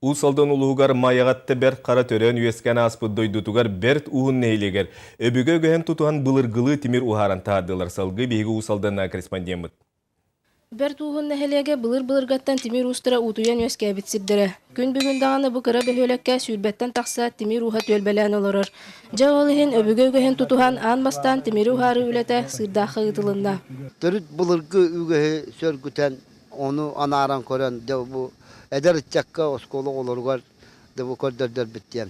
Усалдан улугар маягатты бер қара төрен үескен аспыддойдутугар берт уын нейлегер. Өбігі гөһен тутуан былыргылы тимир ухаран таадылар салғы бейгі усалданна корреспондент. Берт уын нехелеге былыр-былыргаттан тимир устыра утуян үеске бітсірдірі. Күн бүгін дағаны бұқыра бөхөлекке сүйірбеттен тақса тимир уха төлбелән олырыр. Жа олығын өбігі гөһен тутуан ан бастан тимир ухары үлеті сырдақы ұтылында. Төрүт былыргы үгеһи сөргүтен onu anaran koran de bu eder çakka oskolu olurgar de bu körder bittiyen.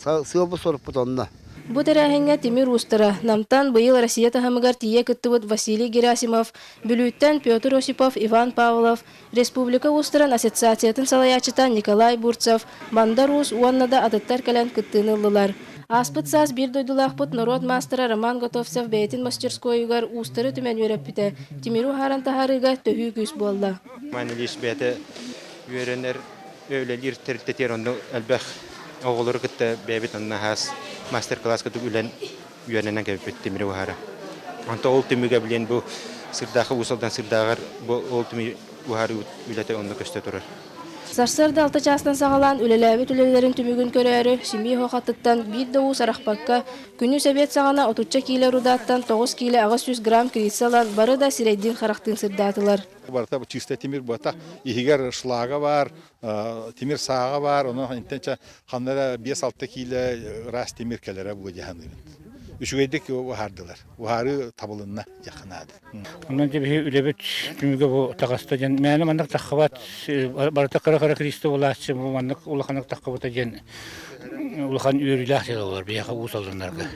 Sığ bu sorup butonda. Bu terahenge Timir Устара. Намтан быйыл Россия тахамыгар тие кыттыбыт Василий Герасимов, Бүлүттен Петр Осипов, Иван Павлов, Республика Устаран ассоциациятын салаячытан Николай Бурцев, Мандарус уаннада атыттар кален кыттыныллылар. Аспыт саз бир дойдулақпыт народ мастера Роман Готовцев бейтин мастерскойугар Устары түмен өреппіте. Тимиру харан тахарыга төхүй күс болды. Манилис бәті үйеренер өйлелер тәрттетер онды әлбәқ оғылыр күтті бәбет онына хас мастер-класс күтіп үйеренен кәбіпет Тимиру хара. Онта ол түміге білен бұл сырдағы ұсылдан сырдағар ол түмі ұхары үйлеті онды көсті тұрар. Сарсарда алты частан сағалан үлеләбі түлелерін түмігін көрәрі, семей хоқаттыттан бір дауы сарақпаққа, күні сөбет сағана 30 килі рудаттан 9 килі 900 грамм крисалан бары да сирейдин қарақтың сырдатылар. Барта чисто тимир бата игер шлага бар, тимир сага бар, оны интенче ханнара 5-6 килі рас тимир келері бұл жаханырын. Үшігейдік уħардылар. Уħары табылынна жақынады. Ondan tabii ülebet tümüge bu takasta jen. Məni mandak takkabat barata kara kristo olasçı bu mandak ulakanak takkabata jen. Ulakan üyürülah olur bir yağı usaldanlarga.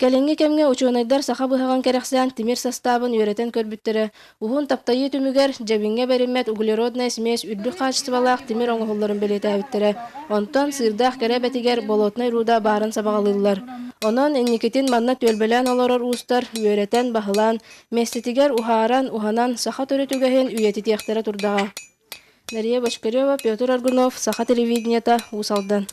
Кәлеңге кемге учуонайдар саха быһаган кәрәхсән тимир составын үйрәтен көрбүттөрө. Ухун таптайы түмүгер жабиңге бериммет углеродная смесь үрдү качествалаах тимир оңголларын белетәбиттере. Онтон сырдах кәрәбетигер болотной руда барын сабагалылар. Онон энникетин манна төлбелән олорор устар үйрәтен баһылан, местетигер ухаран уханан саха төрөтүгәһен үйәти тияхтара турдага. Нария Башкарева, Петр Аргунов, Саха телевидениета, Усалдан.